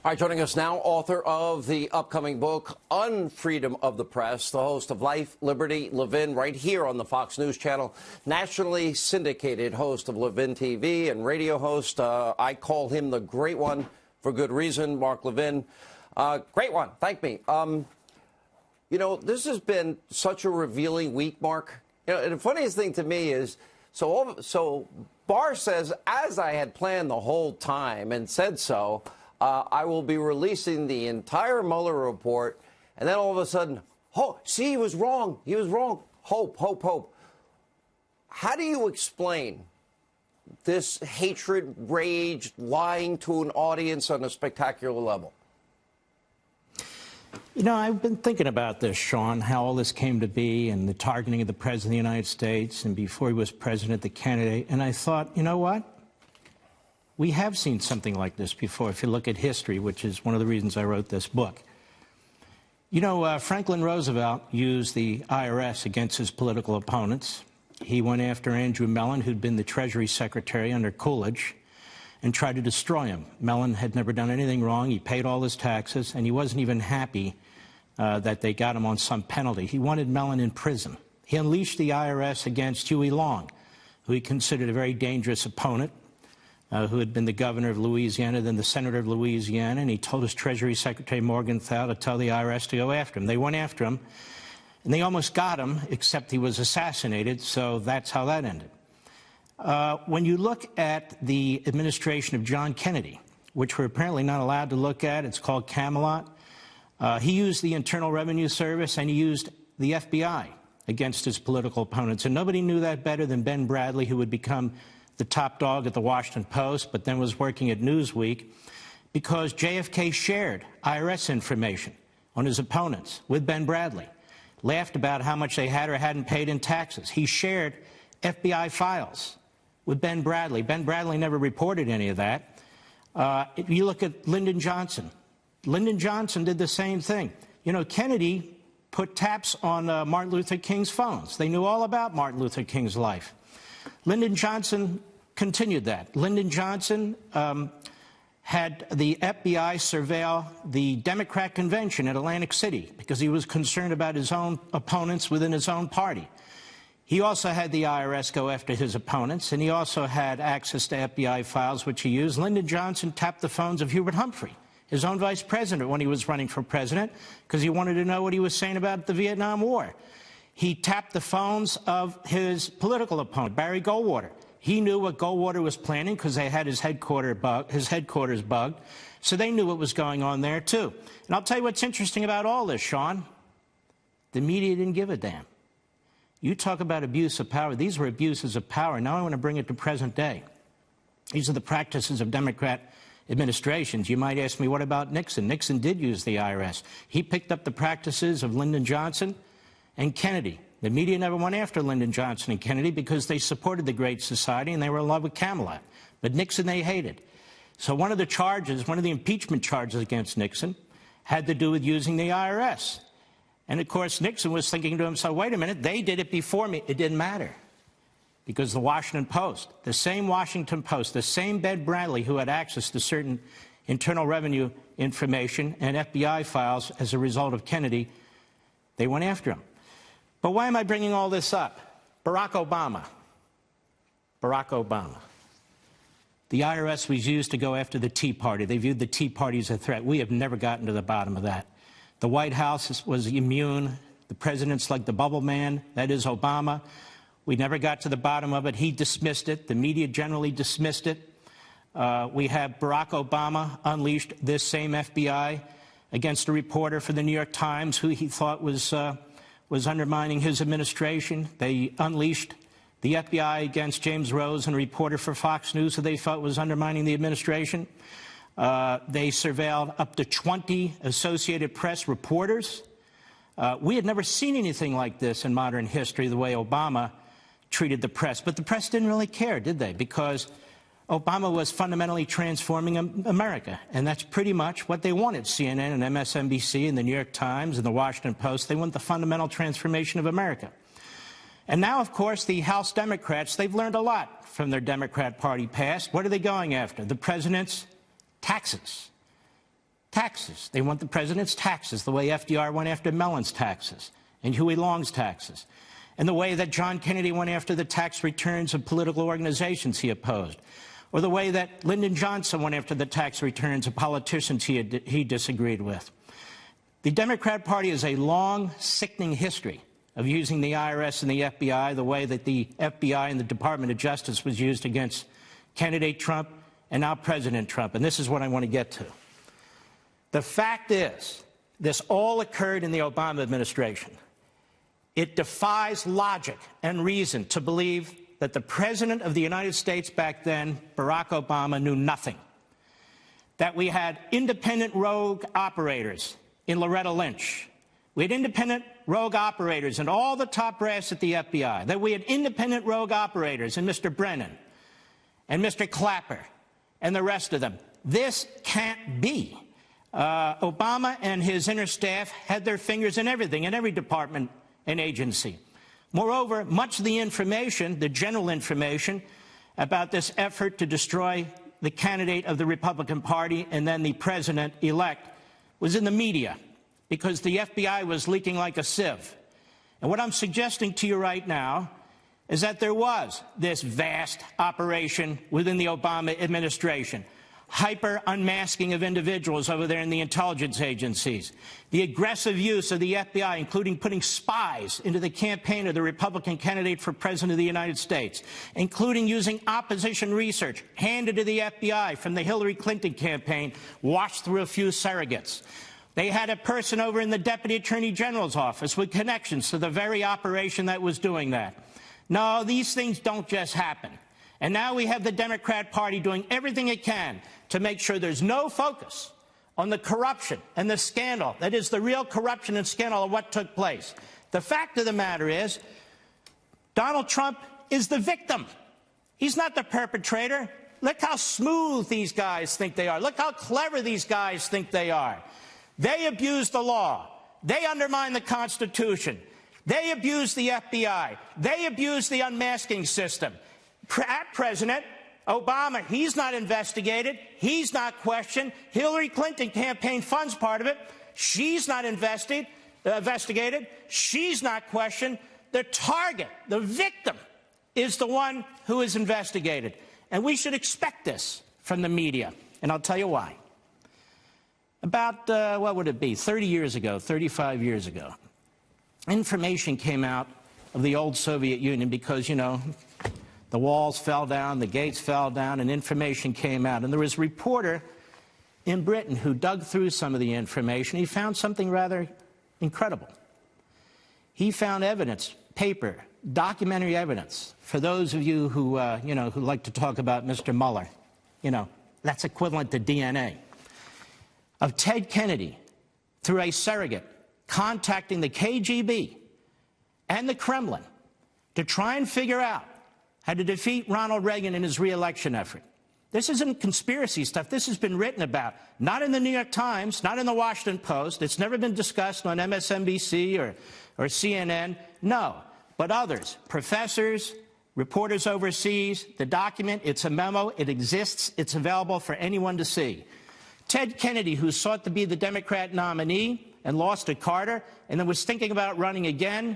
All right, joining us now, author of the upcoming book, Unfreedom of the Press, the host of Life, Liberty, Levin, right here on the Fox News Channel, nationally syndicated host of Levin TV and radio host. I call him the Great One for good reason, Mark Levin. Great One, thank me. You know, this has been such a revealing week, Mark. You know, and the funniest thing to me is, so Barr says, as I had planned the whole time and said so, I will be releasing the entire Mueller report, and then all of a sudden, oh, see, he was wrong. He was wrong. Hope, hope, hope. How do you explain this hatred, rage, lying to an audience on a spectacular level? You know, I've been thinking about this, Sean, how all this came to be and the targeting of the President of the United States and before he was president, the candidate. And I thought, you know what? We have seen something like this before, if you look at history, which is one of the reasons I wrote this book. You know, Franklin Roosevelt used the IRS against his political opponents. He went after Andrew Mellon, who'd been the Treasury Secretary under Coolidge, and tried to destroy him. Mellon had never done anything wrong. He paid all his taxes, and he wasn't even happy that they got him on some penalty. He wanted Mellon in prison. He unleashed the IRS against Huey Long, who he considered a very dangerous opponent. Who had been the governor of Louisiana, then the senator of Louisiana, and he told his Treasury Secretary Morgenthau to tell the IRS to go after him. They went after him, and they almost got him, except he was assassinated, so that's how that ended. When you look at the administration of John Kennedy, which we're apparently not allowed to look at, it's called Camelot, he used the Internal Revenue Service and he used the FBI against his political opponents, and nobody knew that better than Ben Bradley, who would become the top dog at the Washington Post, but then was working at Newsweek, because JFK shared IRS information on his opponents with Ben Bradley, laughed about how much they had or hadn't paid in taxes. He shared FBI files with Ben Bradley. Ben Bradley never reported any of that. If you look at Lyndon Johnson, Lyndon Johnson did the same thing. You know, Kennedy put taps on Martin Luther King's phones. They knew all about Martin Luther King's life. Lyndon Johnson continued that. Lyndon Johnson had the FBI surveil the Democrat convention at Atlantic City because he was concerned about his own opponents within his own party. He also had the IRS go after his opponents, and he also had access to FBI files, which he used. Lyndon Johnson tapped the phones of Hubert Humphrey, his own vice president, when he was running for president, because he wanted to know what he was saying about the Vietnam War. He tapped the phones of his political opponent, Barry Goldwater. He knew what Goldwater was planning because they had his headquarters bugged, so they knew what was going on there, too. And I'll tell you what's interesting about all this, Sean. The media didn't give a damn. You talk about abuse of power. These were abuses of power. Now I want to bring it to present day. These are the practices of Democrat administrations. You might ask me, what about Nixon? Nixon did use the IRS. He picked up the practices of Lyndon Johnson and Kennedy. The media never went after Lyndon Johnson and Kennedy because they supported the Great Society and they were in love with Camelot. But Nixon they hated. So one of the charges, one of the impeachment charges against Nixon had to do with using the IRS. And, of course, Nixon was thinking to himself, wait a minute, they did it before me. It didn't matter because the Washington Post, the same Washington Post, the same Ben Bradley who had access to certain Internal Revenue information and FBI files as a result of Kennedy, they went after him. But why am I bringing all this up? Barack Obama. Barack Obama. The IRS was used to go after the Tea Party. They viewed the Tea Party as a threat. We have never gotten to the bottom of that. The White House was immune. The president's like the bubble man. That is Obama. We never got to the bottom of it. He dismissed it. The media generally dismissed it. We have Barack Obama unleashed this same FBI against a reporter for the New York Times who he thought was undermining his administration. They unleashed the FBI against James Rose, and a reporter for Fox News who they felt was undermining the administration. They surveilled up to 20 Associated Press reporters. We had never seen anything like this in modern history, the way Obama treated the press. But the press didn't really care, did they? Because Obama was fundamentally transforming America, and that's pretty much what they wanted. CNN and MSNBC and the New York Times and the Washington Post, they want the fundamental transformation of America. And now, of course, the House Democrats, they've learned a lot from their Democrat Party past. What are they going after? The president's taxes. Taxes. They want the president's taxes, the way FDR went after Mellon's taxes and Huey Long's taxes, and the way that John Kennedy went after the tax returns of political organizations he opposed, or the way that Lyndon Johnson went after the tax returns of politicians he disagreed with. The Democrat Party has a long, sickening history of using the IRS and the FBI the way that the FBI and the Department of Justice was used against candidate Trump and now President Trump. And this is what I want to get to. The fact is, this all occurred in the Obama administration. It defies logic and reason to believe that the President of the United States back then, Barack Obama, knew nothing. That we had independent rogue operators in Loretta Lynch. We had independent rogue operators in all the top brass at the FBI. That we had independent rogue operators in Mr. Brennan and Mr. Clapper and the rest of them. This can't be. Obama and his inner staff had their fingers in everything, in every department and agency. Moreover, much of the information, the general information, about this effort to destroy the candidate of the Republican Party and then the president-elect was in the media, because the FBI was leaking like a sieve. And what I'm suggesting to you right now is that there was this vast operation within the Obama administration. Hyper-unmasking of individuals over there in the intelligence agencies, the aggressive use of the FBI, including putting spies into the campaign of the Republican candidate for President of the United States, including using opposition research handed to the FBI from the Hillary Clinton campaign, washed through a few surrogates. They had a person over in the Deputy Attorney General's office with connections to the very operation that was doing that. No, these things don't just happen. And now we have the Democrat Party doing everything it can to make sure there's no focus on the corruption and the scandal. That is the real corruption and scandal of what took place. The fact of the matter is, Donald Trump is the victim. He's not the perpetrator. Look how smooth these guys think they are. Look how clever these guys think they are. They abuse the law. They undermine the Constitution. They abuse the FBI. They abuse the unmasking system. President Obama, he's not investigated. He's not questioned. Hillary Clinton campaign funds part of it. She's not investigated. She's not questioned. The target, the victim, is the one who is investigated. And we should expect this from the media. And I'll tell you why. About, what would it be, 30 years ago, 35 years ago, information came out of the old Soviet Union because, you know, the walls fell down, the gates fell down, and information came out. And there was a reporter in Britain who dug through some of the information. He found something rather incredible. He found evidence, paper, documentary evidence. For those of you who, who like to talk about Mr. Mueller, that's equivalent to DNA. Of Ted Kennedy, through a surrogate, contacting the KGB and the Kremlin to try and figure out how to defeat Ronald Reagan in his re-election effort. This isn't conspiracy stuff. This has been written about, not in the New York Times, not in the Washington Post. It's never been discussed on MSNBC or CNN. No, but others, professors, reporters overseas. The document, it's a memo. It exists. It's available for anyone to see. Ted Kennedy, who sought to be the Democrat nominee and lost to Carter and then was thinking about running again,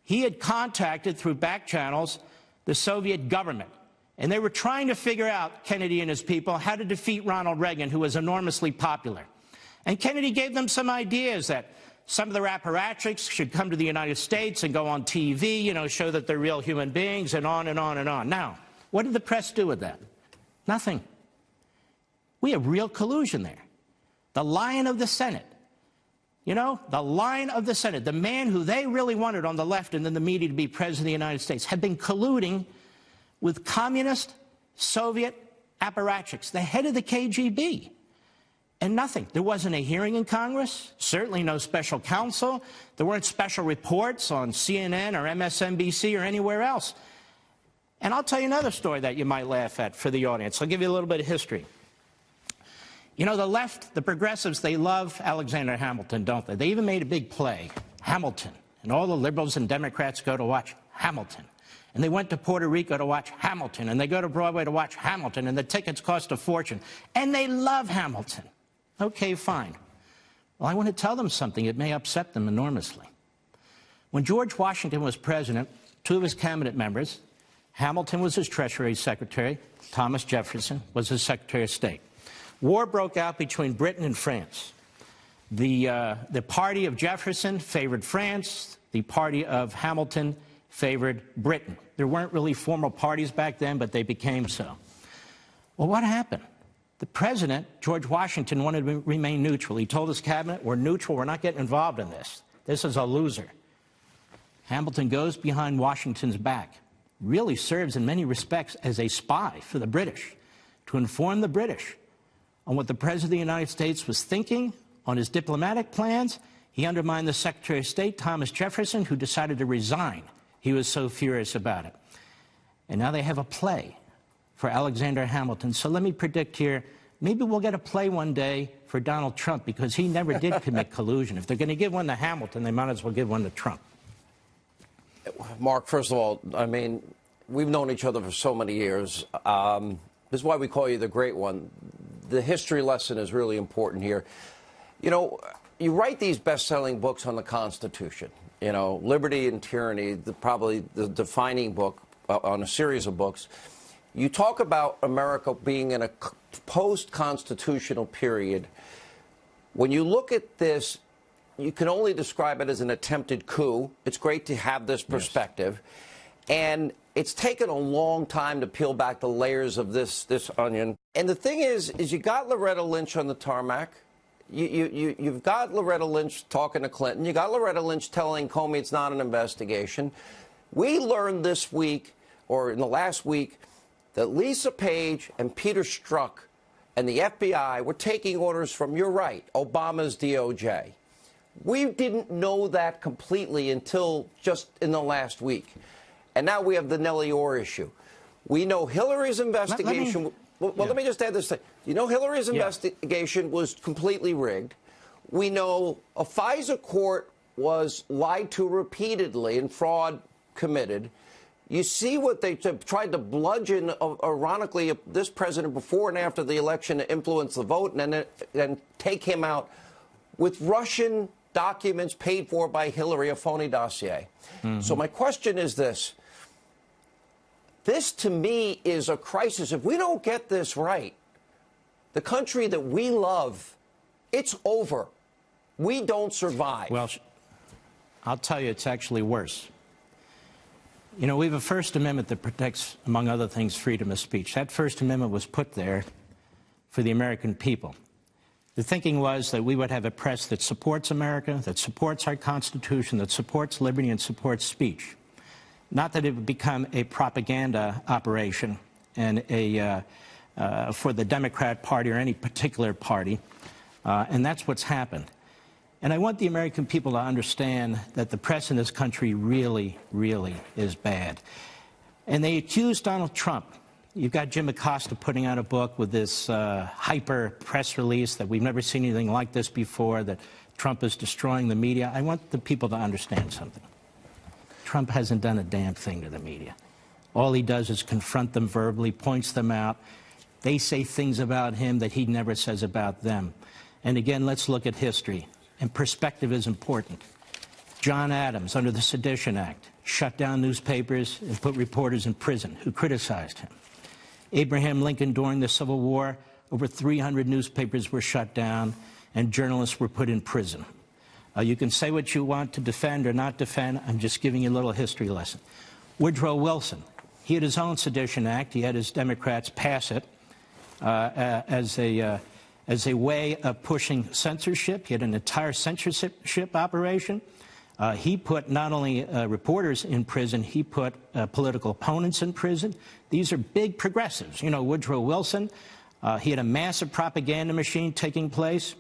he had contacted through back channels the Soviet government. And they were trying to figure out, Kennedy and his people, how to defeat Ronald Reagan, who was enormously popular. And Kennedy gave them some ideas that some of their apparatchiks should come to the United States and go on TV, show that they're real human beings, and on and on and on. Now, what did the press do with that? Nothing. We have real collusion there. The lion of the Senate. The lion of the Senate, the man who they really wanted on the left and in the media to be president of the United States, had been colluding with communist Soviet apparatchiks, the head of the KGB. And nothing. There wasn't a hearing in Congress, certainly no special counsel. There weren't special reports on CNN or MSNBC or anywhere else. And I'll tell you another story that you might laugh at for the audience. I'll give you a little bit of history. The left, the progressives, they love Alexander Hamilton, don't they? They even made a big play, Hamilton. And all the liberals and Democrats go to watch Hamilton. And they went to Puerto Rico to watch Hamilton. And they go to Broadway to watch Hamilton. And the tickets cost a fortune. And they love Hamilton. Okay, fine. Well, I want to tell them something. It may upset them enormously. When George Washington was president, two of his cabinet members, Hamilton was his Treasury Secretary, Thomas Jefferson was his Secretary of State. War broke out between Britain and France. The party of Jefferson favored France. The party of Hamilton favored Britain. There weren't really formal parties back then, but they became so. Well, what happened? The president, George Washington, wanted to remain neutral. He told his cabinet, we're neutral, we're not getting involved in this. This is a loser. Hamilton goes behind Washington's back, really serves in many respects as a spy for the British, to inform the British on what the President of the United States was thinking, on his diplomatic plans. He undermined the Secretary of State, Thomas Jefferson, who decided to resign. He was so furious about it. And now they have a play for Alexander Hamilton. So let me predict here, maybe we'll get a play one day for Donald Trump, because he never did commit collusion. If they're going to give one to Hamilton, they might as well give one to Trump. Mark, first of all, I mean, we've known each other for so many years. This is why we call you the Great One. The history lesson is really important here. You know, you write these best-selling books on the Constitution, you know, Liberty and Tyranny, probably the defining book on a series of books. You talk about America being in a post-constitutional period. When you look at this, you can only describe it as an attempted coup. It's great to have this perspective. Yes. And it's taken a long time to peel back the layers of this onion. And the thing is you got Loretta Lynch on the tarmac. You've got Loretta Lynch talking to Clinton. You got Loretta Lynch telling Comey it's not an investigation. We learned this week, or in the last week, that Lisa Page and Peter Strzok and the FBI were taking orders from, you're right, Obama's DOJ. We didn't know that completely until just in the last week. And now we have the Nellie Ohr issue. We know Hillary's investigation... Let me just add this thing. You know, Hillary's investigation was completely rigged. We know a FISA court was lied to repeatedly and fraud committed. You see what they tried to bludgeon, ironically, this president before and after the election to influence the vote and then take him out with Russian documents paid for by Hillary, a phony dossier. Mm-hmm. So my question is this. This, to me, is a crisis. If we don't get this right, the country that we love, it's over. We don't survive. Well, I'll tell you, it's actually worse. You know, we have a First Amendment that protects, among other things, freedom of speech. That First Amendment was put there for the American people. The thinking was that we would have a press that supports America, that supports our Constitution, that supports liberty and supports speech. Not that it would become a propaganda operation and for the Democrat Party or any particular party, and that's what's happened. And I want the American people to understand that the press in this country really, really is bad. And they accuse Donald Trump. You've got Jim Acosta putting out a book with this hyper press release that we've never seen anything like this before, that Trump is destroying the media. I want the people to understand something. Trump hasn't done a damn thing to the media. All he does is confront them verbally, points them out. They say things about him that he never says about them. And again, let's look at history. And perspective is important. John Adams, under the Sedition Act, shut down newspapers and put reporters in prison who criticized him. Abraham Lincoln, during the Civil War, over 300 newspapers were shut down and journalists were put in prison. You can say what you want to defend or not defend. I'm just giving you a little history lesson. Woodrow Wilson, he had his own Sedition Act. He had his Democrats pass it as a way of pushing censorship. He had an entire censorship operation. He put not only reporters in prison, he put political opponents in prison. These are big progressives. You know, Woodrow Wilson, he had a massive propaganda machine taking place.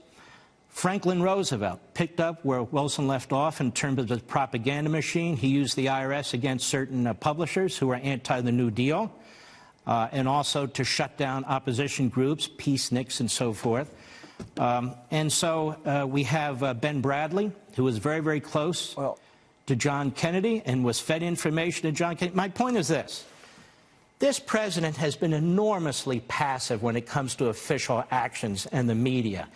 Franklin Roosevelt picked up where Wilson left off in terms of the propaganda machine. He used the IRS against certain publishers who were anti the New Deal, and also to shut down opposition groups, peaceniks and so forth. And so we have Ben Bradley, who was very, very close to John Kennedy and was fed information to John Kennedy. My point is this. This president has been enormously passive when it comes to official actions and the media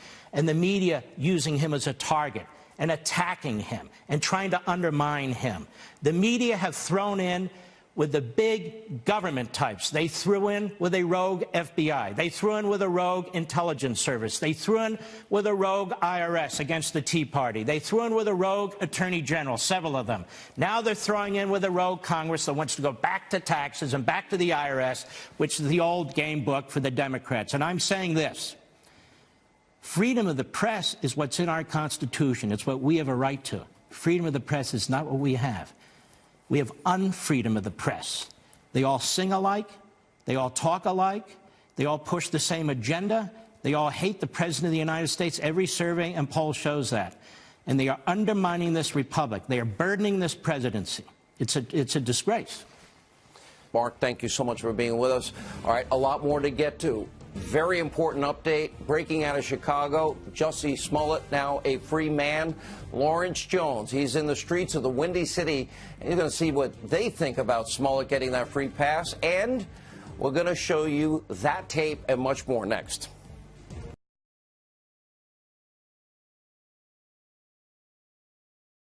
using him as a target and attacking him and trying to undermine him. The media have thrown in with the big government types. They threw in with a rogue FBI. They threw in with a rogue intelligence service. They threw in with a rogue IRS against the Tea Party. They threw in with a rogue attorney general, several of them. Now they're throwing in with a rogue Congress that wants to go back to taxes and back to the IRS, which is the old game book for the Democrats. And I'm saying this. Freedom of the press is what's in our Constitution. It's what we have a right to. Freedom of the press is not what we have. We have unfreedom of the press. They all sing alike. They all talk alike. They all push the same agenda. They all hate the President of the United States. Every survey and poll shows that. And they are undermining this republic. They are burdening this presidency. It's a disgrace. Mark, thank you so much for being with us. All right, a lot more to get to. Very important update breaking out of Chicago. Jussie Smollett now a free man. Lawrence Jones, he's in the streets of the Windy City, and you're going to see what they think about Smollett getting that free pass. And we're going to show you that tape and much more next.